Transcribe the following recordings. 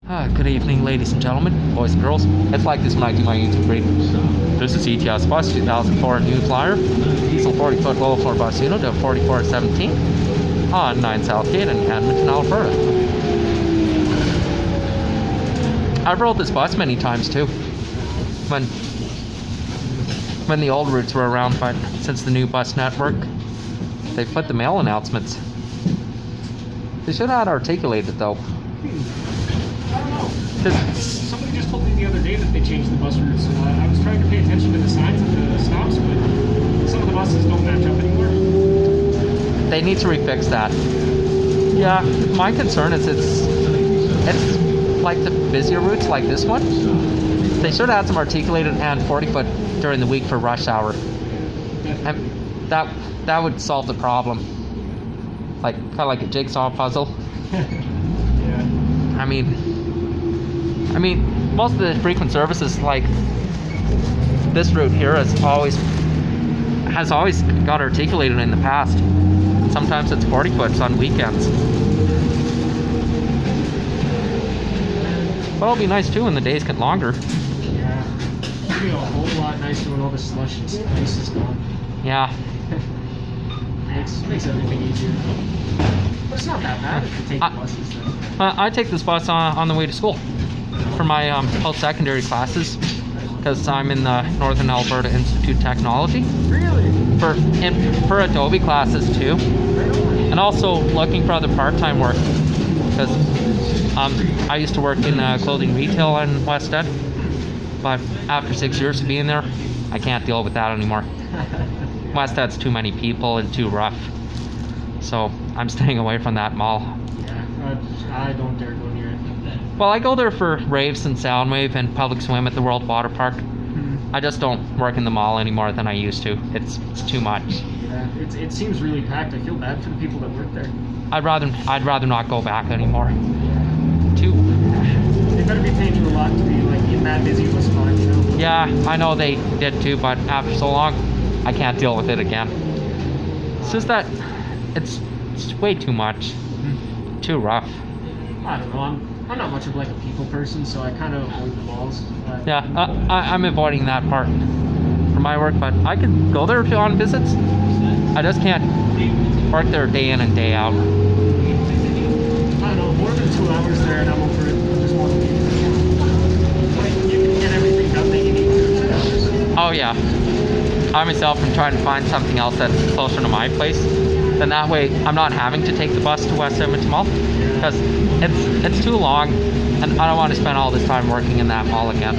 Good evening, ladies and gentlemen, boys and girls. It's like this when I do my YouTube read. This is ETS bus 2004 New Flyer, diesel 40-foot low floor bus unit of 4417 on 9 Southgate in Edmonton, Alberta. I've rode this bus many times too. When the old routes were around, but since the new bus network, they put the mail announcements. They should have articulated though. I don't know. Somebody just told me the other day that they changed the bus routes. I was trying to pay attention to the signs at the stops, but some of the buses don't match up anymore. They need to refix that. Yeah, my concern is it's like the busier routes like this one. They should have had some articulated and 40-foot during the week for rush hour. And that would solve the problem. Like kind of like a jigsaw puzzle. Yeah. I mean, most of the frequent services, like this route here, has always got articulated in the past. Sometimes it's 40 foots on weekends. But it'll be nice too when the days get longer. Yeah. It'll be a whole lot nicer when all the slush and ice is gone. Yeah. Makes everything easier. But it's not that bad if you take the buses. I take this bus on the way to school for my post-secondary classes, because I'm in the Northern Alberta Institute of Technology. Really? For Adobe classes too, and also looking for other part-time work, because I used to work in clothing retail in West Ed, but after 6 years of being there, I can't deal with that anymore. West Ed's too many people and too rough, so I'm staying away from that mall. Yeah, I don't dare go near it. Well, I go there for raves and Soundwave and public swim at the World Water Park. I just don't work in the mall any more than I used to. It's too much. Yeah, it seems really packed. I feel bad for the people that work there. I'd rather not go back anymore. They better be paying you a lot to be like in that busy of a spot, you know? Yeah, I know they did too, but after so long, I can't deal with it again. It's just that it's way too much. Too rough. I don't know. I'm not much of like a people person, so I kind of avoid the malls. Yeah, I'm avoiding that part for my work, but I could go there on visits. I just can't work there day in and day out. I don't know, more than 2 hours there and I'm over it. I just want to be like, you can get everything done that you need to in 2 hours. Oh yeah. I myself am trying to find something else that's closer to my place. Then that way I'm not having to take the bus to West Edmonton Mall, because it's too long and I don't want to spend all this time working in that mall again.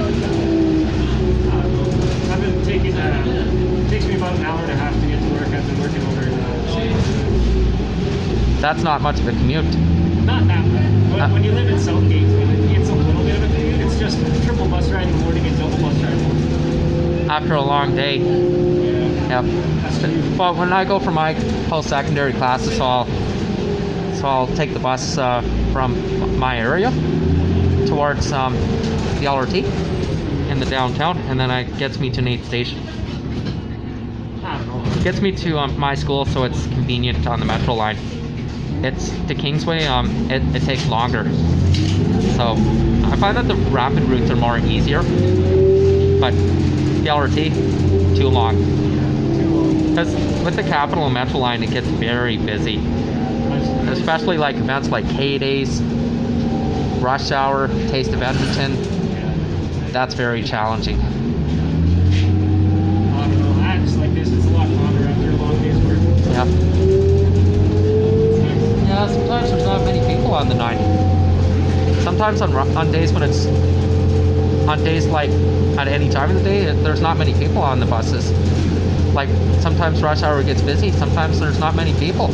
I've been taking it takes me about an hour and a half to get to work. I've been working over in That's not much of a commute. not that bad. But when you live in Southgate, it's a little bit of a commute. It's just triple bus ride in the morning and double bus ride home. After a long day. Yeah. Yep. But when I go for my post-secondary classes, so I'll take the bus from my area towards the LRT in the downtown, and then it gets me to Nate Station. I don't know. It gets me to my school, so it's convenient on the metro line. It's to Kingsway. It takes longer. So I find that the rapid routes are more easier, but the LRT too long. Because with the Capital and Metro line, it gets very busy. Especially like events like K-Days, Rush Hour, Taste of Edmonton. That's very challenging. I don't know. I just like this. It's a lot longer after a long day's work. Yeah. Yeah, sometimes there's not many people on the 9. Sometimes on days when it's... On days like at any time of the day, there's not many people on the buses. Like sometimes rush hour gets busy, sometimes there's not many people.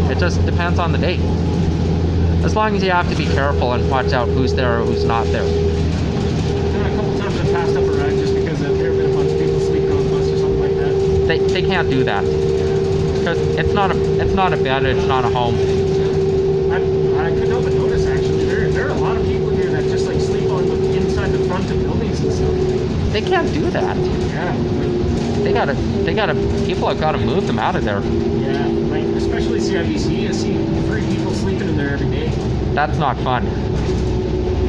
It just depends on the day. As long as you have to be careful and watch out who's there or who's not there. A couple times I've passed up a ride just because there have been a bunch of people sleeping on the bus or something like that. They can't do that. Because it's not a bed, it's not a home. I couldn't help but notice actually, there are a lot of people here that just like sleep on the inside the front of buildings and stuff. They can't do that. Yeah. People have got to move them out of there. Yeah, like especially CIBC, I see 3 people sleeping in there every day. That's not fun.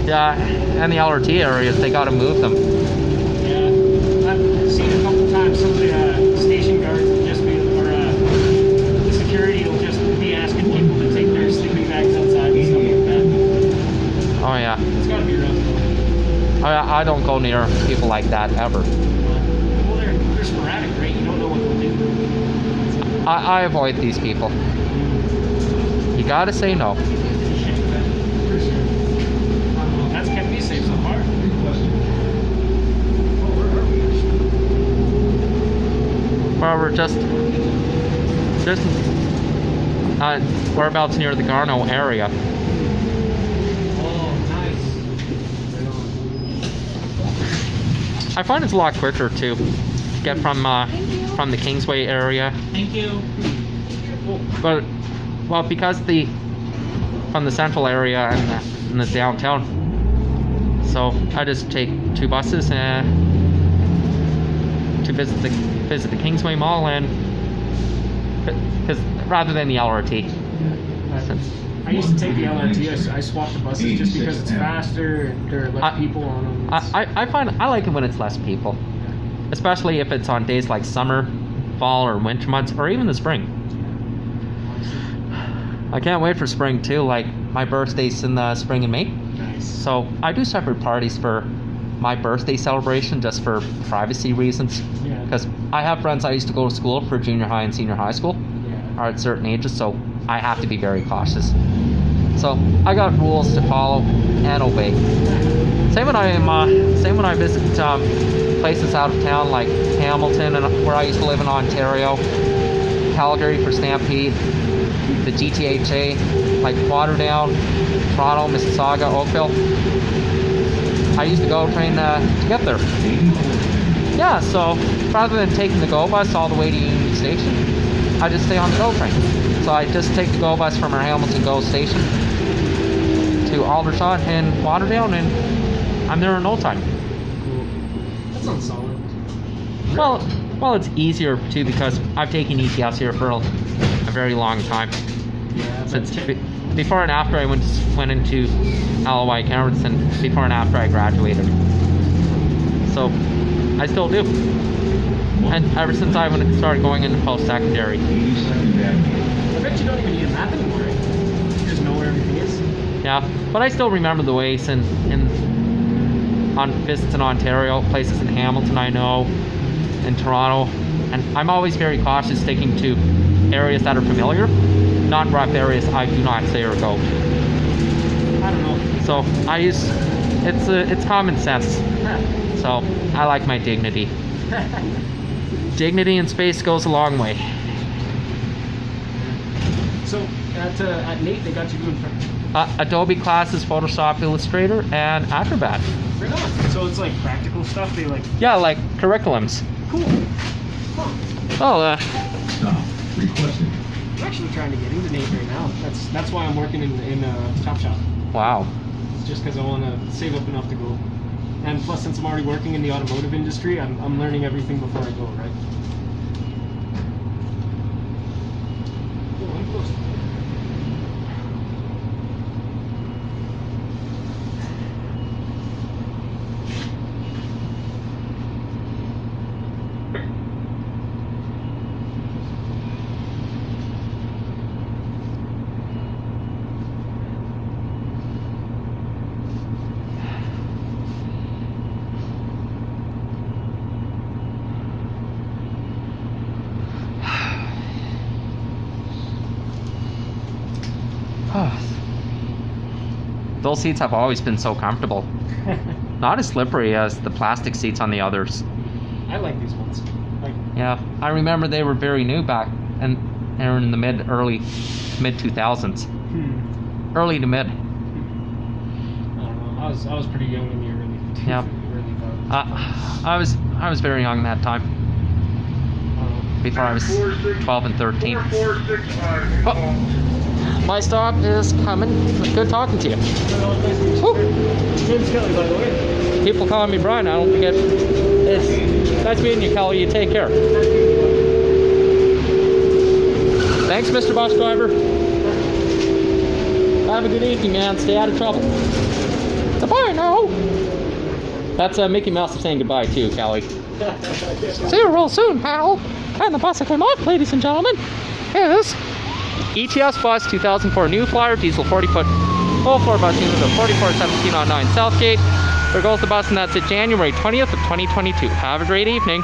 Yeah, and the LRT areas, they got to move them. Yeah, I've seen a couple times some of the station guards will just be, or the security will just be asking people to take their sleeping bags outside and stuff like that. Oh yeah. It's got to be rough. I don't go near people like that ever. Well, they're sporadic, right? You don't know what they'll do. I avoid these people. You gotta say no. That's kept me safe so far. Well, we're just whereabouts near the Garneau area. Oh, nice. I find it's a lot quicker to get from the Kingsway area. Thank you. But well, because from the central area and the downtown, so I just take 2 buses to visit the Kingsway Mall, and because rather than the LRT. I used to take the LRT. I swapped the buses just because it's faster and there are less people on them. I find I like it when it's less people, especially if it's on days like summer, fall, or winter months, or even the spring. I can't wait for spring too. Like my birthday's in the spring and May. Nice. So I do separate parties for my birthday celebration just for privacy reasons. Yeah. Because I have friends I used to go to school for junior high and senior high school Yeah. are at certain ages, so I have to be very cautious. So I got rules to follow and obey. Same when I visit places out of town like Hamilton and where I used to live in Ontario, Calgary for Stampede, the GTHA, like Waterdown, Toronto, Mississauga, Oakville. I used to go train to get there. Yeah, so rather than taking the GO bus all the way to Union Station, I just stay on the GO train. So I just take the GO bus from our Hamilton GO station to Alberta and Waterdown, and I'm there in no time. Cool. That sounds solid. Well, it's easier too because I've taken ETS here for a very long time. Yeah. Since before and after I went into LOI Cameras, and before and after I graduated. So I still do. And ever since I started going into post-secondary. I bet you don't even need a map anymore, right? You just know where everything is. Yeah, but I still remember the ways on visits in Ontario, places in Hamilton I know, in Toronto, and I'm always very cautious sticking to areas that are familiar, not rough areas I do not say or go. I don't know. So it's common sense. So I like my dignity. Dignity and space goes a long way. So at Nate, they got you doing Adobe classes, Photoshop, Illustrator, and Acrobat. right on. So it's like practical stuff. They like Yeah, like curriculums. cool. Huh. Oh, Stop. Requested. I'm actually trying to get into Nate right now. That's why I'm working in Top Shop. wow. It's just because I want to save up enough to go. And plus, since I'm already working in the automotive industry, I'm learning everything before I go, right? Oh, I'm close. Those seats have always been so comfortable. Not as slippery as the plastic seats on the others. I like these ones. Like, Yeah, I remember they were very new back, and they were in the early mid 2000s, early to mid. I don't know. I was pretty young in the early. Yeah. Early thoughts. I was very young that time. Before I was 12 and 13. Oh, my stop is coming. Good talking to you. Woo. James Kelly, by the way. People calling me Brian. I don't forget. It's nice meeting you, Kelly. You take care. Thanks, Mr. Bus Driver. Have a good evening, man. Stay out of trouble. Goodbye. Bye now. That's Mickey Mouse saying goodbye too, Callie. See you real soon, pal. And the bus that came off, ladies and gentlemen, is ETS bus 2004 New Flyer, diesel 40-foot, full floor bus unit of 4417 on 9 Southgate. There goes the bus, and that's it, January 20th of 2022. Have a great evening.